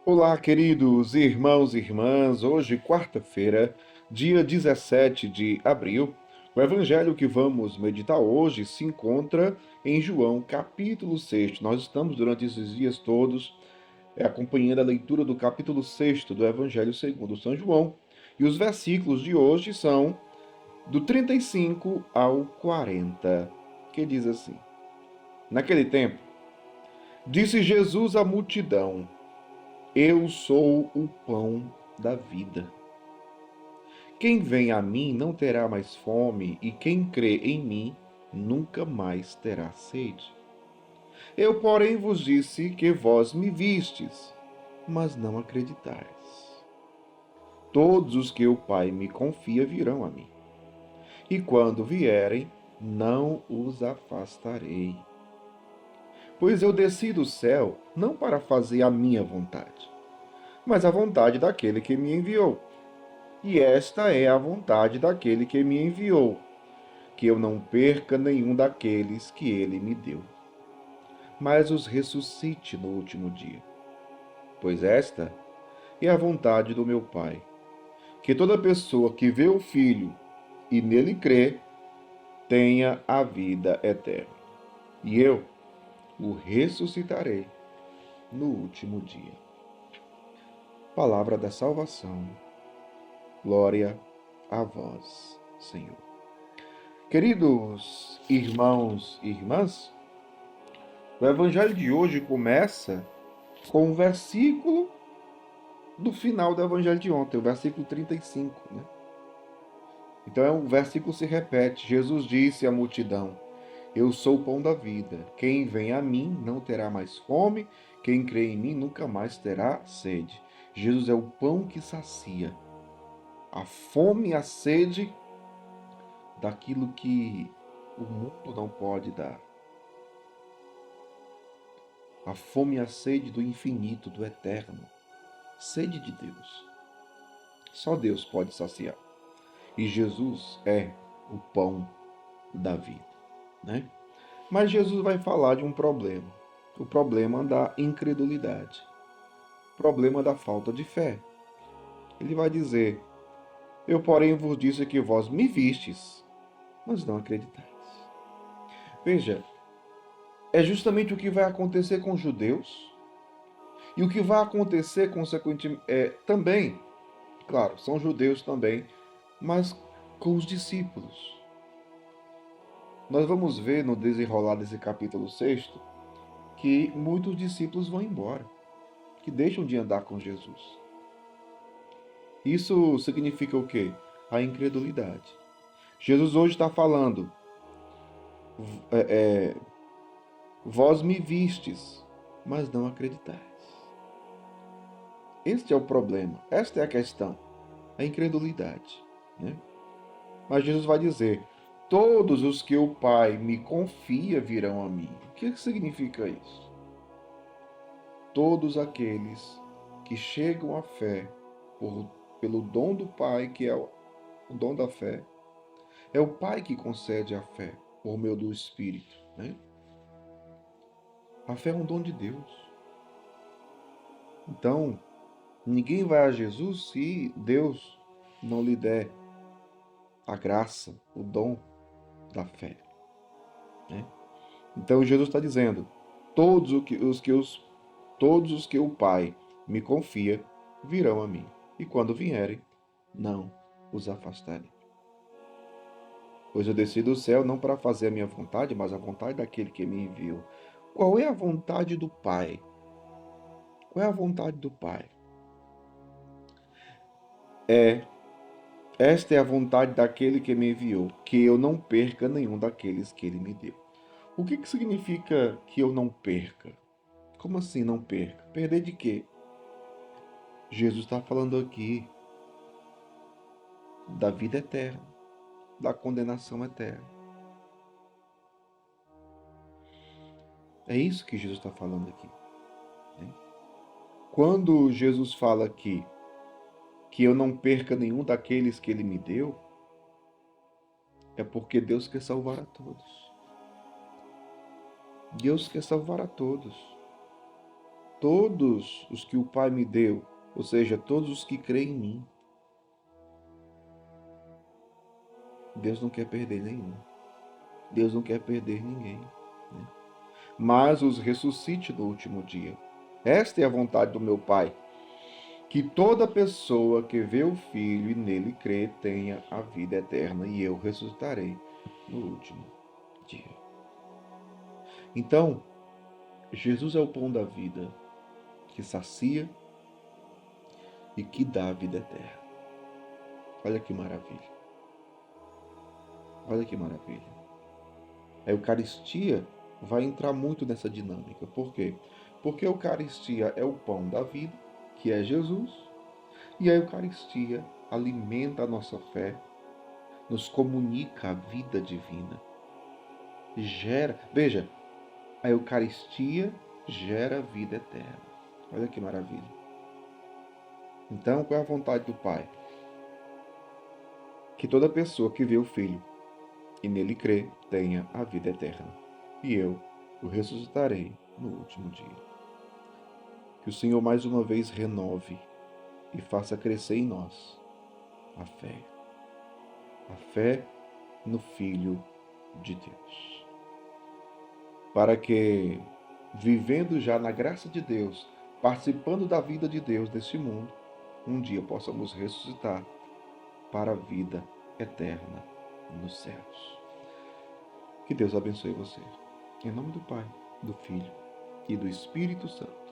Olá, queridos irmãos e irmãs. Hoje, quarta-feira, dia 17 de abril, o evangelho que vamos meditar hoje se encontra em João, capítulo 6. Nós estamos, durante esses dias todos, acompanhando a leitura do capítulo 6 do Evangelho segundo São João. E os versículos de hoje são do 35 ao 40, que diz assim: Naquele tempo, disse Jesus à multidão: Eu sou o pão da vida. Quem vem a mim não terá mais fome, e quem crê em mim nunca mais terá sede. Eu, porém, vos disse que vós me vistes, mas não acreditais. Todos os que o Pai me confia virão a mim, e quando vierem, não os afastarei. Pois eu desci do céu não para fazer a minha vontade, mas a vontade daquele que me enviou. E esta é a vontade daquele que me enviou, que eu não perca nenhum daqueles que ele me deu, mas os ressuscite no último dia. Pois esta é a vontade do meu Pai, que toda pessoa que vê o Filho e nele crê, tenha a vida eterna. E eu o ressuscitarei no último dia. Palavra da salvação. Glória a vós, Senhor. Queridos irmãos e irmãs, o evangelho de hoje começa com um versículo do final do evangelho de ontem, o versículo 35, né? Então o versículo se repete. Jesus disse à multidão: Eu sou o pão da vida. Quem vem a mim não terá mais fome, quem crê em mim nunca mais terá sede. Jesus é o pão que sacia a fome e a sede daquilo que o mundo não pode dar. A fome e a sede do infinito, do eterno. Sede de Deus. Só Deus pode saciar. E Jesus é o pão da vida, né? Mas Jesus vai falar de um problema. O problema da incredulidade. O problema da falta de fé. Ele vai dizer: Eu, porém, vos disse que vós me vistes, mas não acreditais. Veja, é justamente o que vai acontecer com os judeus e o que vai acontecer, consequentemente, também, claro, são judeus também, mas com os discípulos. Nós vamos ver no desenrolar desse capítulo 6 que muitos discípulos vão embora, que deixam de andar com Jesus. Isso significa o quê? A incredulidade. Jesus hoje está falando: é, é, vós me vistes, mas não acreditais. Este é o problema, esta é a questão, a incredulidade, né? Mas Jesus vai dizer: todos os que o Pai me confia virão a mim. O que significa isso? Todos aqueles que chegam à fé pelo dom do Pai, que é o dom da fé. É o Pai que concede a fé por meio do Espírito, né? A fé é um dom de Deus. Então, ninguém vai a Jesus se Deus não lhe der a graça, o dom da fé, né? Então Jesus está dizendo: todos os que o Pai me confia virão a mim, e quando vierem, não os afastarei. Pois eu desci do céu não para fazer a minha vontade, mas a vontade daquele que me enviou. Qual é a vontade do Pai? Qual é a vontade do Pai? É, esta é a vontade daquele que me enviou, que eu não perca nenhum daqueles que ele me deu. O que significa que eu não perca? Como assim não perca? Perder de quê? Jesus está falando aqui da vida eterna, da condenação eterna. É isso que Jesus está falando aqui, né? Quando Jesus fala aqui que eu não perca nenhum daqueles que ele me deu, é porque Deus quer salvar a todos. Deus quer salvar a todos. todos os que o Pai me deu, ou seja, todos os que creem em mim. Deus não quer perder nenhum. Deus não quer perder ninguém, né? Mas os ressuscite no último dia. Esta é a vontade do meu Pai, que toda pessoa que vê o Filho e nele crê tenha a vida eterna, e eu ressuscitarei no último dia. Então, Jesus é o pão da vida, que sacia e que dá a vida eterna. Olha que maravilha. Olha que maravilha. A Eucaristia vai entrar muito nessa dinâmica. Por quê? Porque a Eucaristia é o pão da vida, que é Jesus, e a Eucaristia alimenta a nossa fé, nos comunica a vida divina. Veja, a Eucaristia gera vida eterna. Olha que maravilha. Então, qual é a vontade do Pai? Que toda pessoa que vê o Filho e nele crê tenha a vida eterna, e eu o ressuscitarei no último dia. Que o Senhor mais uma vez renove e faça crescer em nós a fé no Filho de Deus, para que, vivendo já na graça de Deus, participando da vida de Deus neste mundo, um dia possamos ressuscitar para a vida eterna nos céus. Que Deus abençoe você. Em nome do Pai, do Filho e do Espírito Santo.